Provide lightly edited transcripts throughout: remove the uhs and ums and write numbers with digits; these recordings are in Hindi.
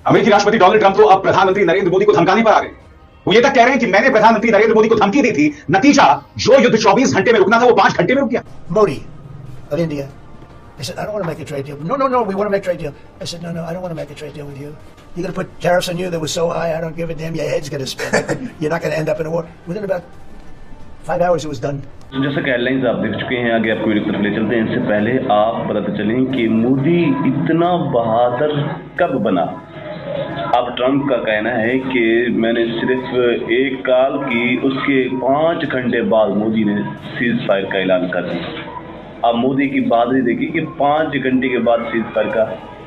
अमेरिकी राष्ट्रपति डोनाल्ड ट्रंप तो अब प्रधानमंत्री नरेंद्र मोदी को धमकाने पर आ गए। वो ये तक कह रहे हैं कि मैंने प्रधानमंत्री नरेंद्र मोदी को धमकी दी थी, नतीजा जो युद्ध 24 घंटे में रुकना था वो 5 घंटे में रुक गया। Modi of India. I said, I don't want to make a trade deal. No, we want to make a trade deal. I said, no, I don't want to make a trade deal with you. You're going to put tariffs on you that was so high, I don't give a damn. Your head's going to spin. You're not going to end up in a war. Within about 5 hours, it was done. जैसा कि हेडलाइंस आप देख चुके हैं, आगे आपको वीडियो की तरफ ले चलते हैं। इससे पहले आप बताते चलें कि मोदी इतना बहादुर कब बना। अब ट्रंप का कहना है कि मैंने सिर्फ एक कॉल की, उसके 5 घंटे बाद मोदी ने सीज फायर का ऐलान कर दिया। अब मोदी की बहादुरी देखिए कि 5 घंटे के बाद सीज फायर का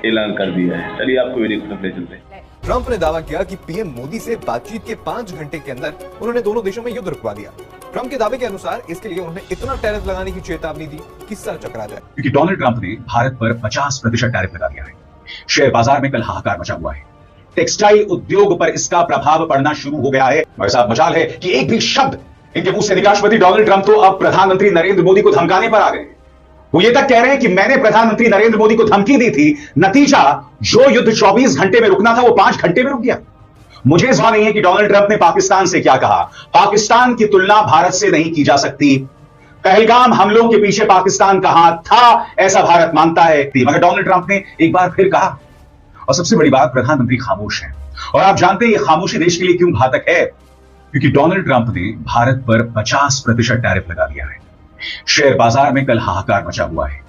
ऐलान कर दिया है। चलिए आपको वीडियो की तरफ ले चलते हैं। ट्रंप ने दावा किया कि पीएम मोदी से बातचीत के 5 घंटे के अंदर उन्होंने दोनों देशों में युद्ध रुकवा दिया। ट्रंप के दावे के अनुसार इसके लिए उन्होंने इतना टैरिफ लगाने की चेतावनी दी कि सर चकरा जाए। क्योंकि डोनाल्ड ट्रंप ने भारत पर 50% टैरिफ लगा दिया है। शेयर बाजार में कल हाहाकार मचा हुआ है। टेक्सटाइल उद्योग पर इसका प्रभाव पड़ना शुरू हो गया है। ऐसा मजाल है कि एक भी शब्द इनके मुंह से निकला। राष्ट्रपति डोनाल्ड ट्रंप तो अब प्रधानमंत्री नरेंद्र मोदी को धमकाने पर आ गए। वो ये तक कह रहे हैं कि मैंने प्रधानमंत्री नरेंद्र मोदी को धमकी दी थी, नतीजा जो युद्ध 24 घंटे में रुकना था वो 5 घंटे में रुक गया। मुझे इस बात नहीं है कि डोनाल्ड ट्रंप ने पाकिस्तान से क्या कहा। पाकिस्तान की तुलना भारत से नहीं की जा सकती। पहलगाम हमलों के पीछे पाकिस्तान का हाथ था, ऐसा भारत मानता है। मगर डोनाल्ड ट्रंप ने एक बार फिर कहा, और सबसे बड़ी बात, प्रधानमंत्री खामोश हैं। और आप जानते हैं ये खामोशी देश के लिए क्यों घातक है? क्योंकि डोनाल्ड ट्रंप ने भारत पर 50% टैरिफ लगा दिया है। शेयर बाजार में कल हाहाकार मचा हुआ है।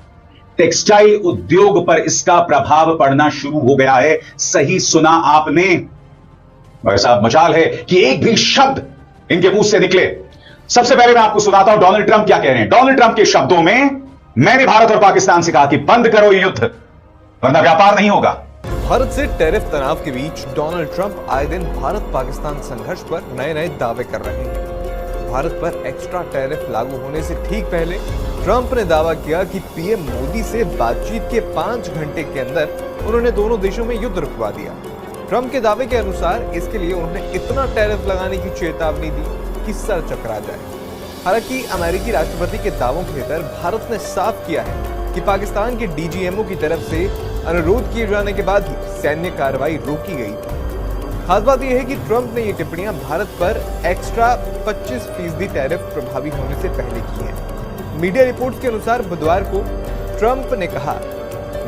टेक्सटाइल उद्योग पर इसका प्रभाव पड़ना शुरू हो गया है। सही सुना आपने। ऐसा मजाल है कि एक भी शब्द इनके मुंह से निकले। सबसे पहले मैं आपको सुनाता हूं डोनाल्ड ट्रंप क्या कह रहे हैं। डोनाल्ड ट्रंप के शब्दों में, मैंने भारत और पाकिस्तान से कहा कि बंद करो ये युद्ध, वरना व्यापार नहीं होगा। भारत से टैरिफ तनाव के बीच डोनाल्ड ट्रंप आए दिन भारत पाकिस्तान संघर्ष पर नए दावे कर रहे हैं। भारत पर एक्स्ट्रा टैरिफ लागू होने से ठीक पहले ट्रंप ने दावा किया कि पीएम मोदी से बातचीत के 5 घंटे के अंदर उन्होंने दोनों देशों में युद्ध रुकवा दिया। ट्रंप के दावे के अनुसार इसके लिए उन्होंने इतना टैरिफ लगाने की चेतावनी दी कि सर चकरा जाए। हालांकि अमेरिकी राष्ट्रपति के दावों के भीतर भारत ने साफ किया है कि पाकिस्तान के डीजीएमओ की तरफ से अनुरोध किए जाने के बाद ही सैन्य कार्रवाई रोकी गई थी। खास बात यह है कि ट्रंप ने ये टिप्पणियां भारत पर एक्स्ट्रा 25% टैरिफ प्रभावी होने से पहले की हैं। मीडिया रिपोर्ट्स के अनुसार बुधवार को ट्रंप ने कहा,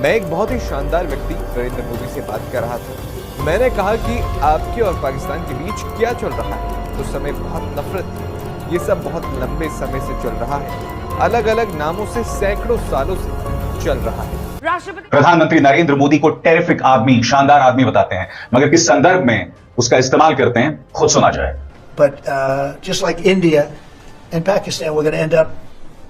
मैं एक बहुत ही शानदार व्यक्ति नरेंद्र मोदी से बात कर रहा था। मैंने कहा कि आपके और पाकिस्तान के बीच क्या चल रहा है। उस समय बहुत नफरत थी। ये सब बहुत लंबे समय से चल रहा है, अलग अलग नामों से सैकड़ों सालों से चल रहा है। प्रधानमंत्री नरेंद्र मोदी को टेरिफिक आदमी, शानदार आदमी बताते हैं, मगर किस संदर्भ में उसका इस्तेमाल करते हैं खुद सुना जाए। But just like India and Pakistan, we're going to end up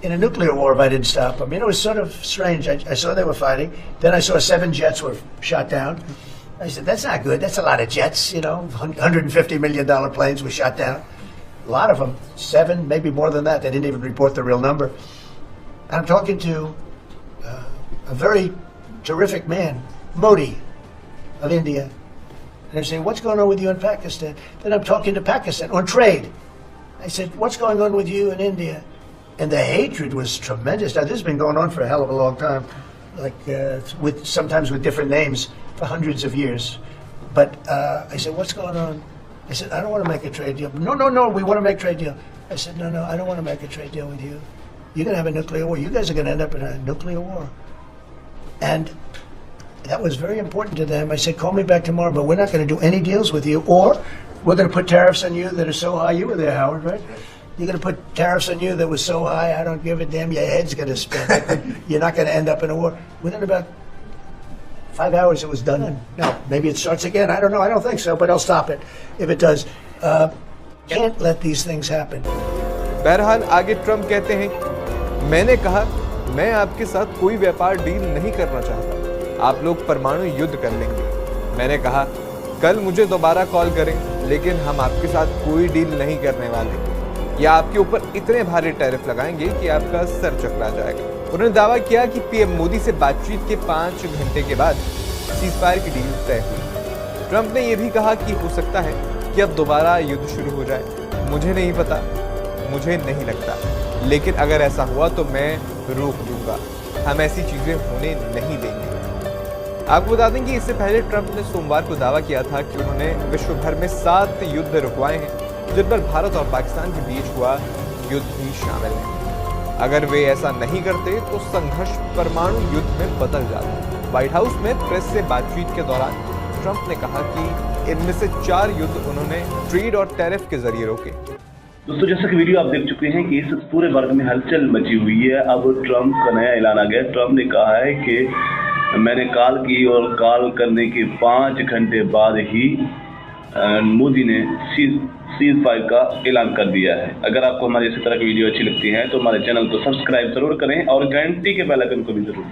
in a nuclear war if I didn't stop them. You know, it was sort of strange. I saw they were fighting. Then I saw 7 jets were shot down. I said, that's not good. That's a lot of jets, you know, $150 million planes were shot down. A lot of them, 7, maybe more than that. They didn't even report the real number. I'm talking to a very terrific man, Modi of India. And they're saying, what's going on with you in Pakistan? Then I'm talking to Pakistan on trade. I said, what's going on with you in India? And the hatred was tremendous. Now, this has been going on for a hell of a long time, like sometimes with different names for hundreds of years. But I said, what's going on? I said, I don't want to make a trade deal. No, we want to make a trade deal. I said, no, I don't want to make a trade deal with you. You're going to have a nuclear war. You guys are going to end up in a nuclear war. And that was very important to them. I said, call me back tomorrow, but we're not going to do any deals with you, or we're going to put tariffs on you that are so high. You were there, Howard, right? You're going to put tariffs on you that was so high, I don't give a damn. Your head's going to spin. You're not going to end up in a war. Within about 5 hours, it was done. Now, maybe it starts again. I don't know. I don't think so, but I'll stop it if it does. Can't let these things happen. बहरहाल आगे ट्रंप कहते हैं, मैंने कहा मैं आपके साथ कोई व्यापार डील नहीं करना चाहता। आप लोग परमाणु युद्ध कर लेंगे। मैंने कहा कल मुझे दोबारा कॉल करें, लेकिन हम आपके साथ कोई डील नहीं करने वाले। या आपके ऊपर इतने भारी टैरिफ लगाएंगे कि आपका सर चकरा जाएगा। उन्होंने दावा किया कि पीएम मोदी से बातचीत के 5 घंटे के बाद सीजफायर की डील तय हुई। ट्रंप ने यह भी कहा कि हो सकता है कि अब दोबारा युद्ध शुरू हो जाए। मुझे नहीं पता, मुझे नहीं लगता, लेकिन अगर ऐसा हुआ तो मैं रोक दूंगा। हम ऐसी चीजें होने नहीं देंगे। आपको बता दें कि इससे पहले ट्रंप ने सोमवार को दावा किया था कि उन्होंने विश्व भर में 7 युद्ध रुकवाए हैं, जिन पर भारत और पाकिस्तान के बीच हुआ युद्ध भी शामिल है। अगर वे ऐसा नहीं करते तो संघर्ष परमाणु युद्ध में बदल जाता। व्हाइट हाउस में प्रेस से बातचीत के दौरान ट्रंप ने कहा कि इनमें से 4 युद्ध उन्होंने ट्रेड और टैरिफ के जरिए रोके। दोस्तों, जैसा कि वीडियो आप देख चुके हैं कि इस पूरे भारत में हलचल मची हुई है। अब ट्रंप का नया ऐलान आ गया। ट्रंप ने कहा है कि मैंने कॉल की और कॉल करने के 5 घंटे बाद ही मोदी ने सीज फायर का ऐलान कर दिया है। अगर आपको हमारी इसी तरह की वीडियो अच्छी लगती है तो हमारे चैनल को सब्सक्राइब जरूर करें और घंटी के बेल आइकन को भी जरूर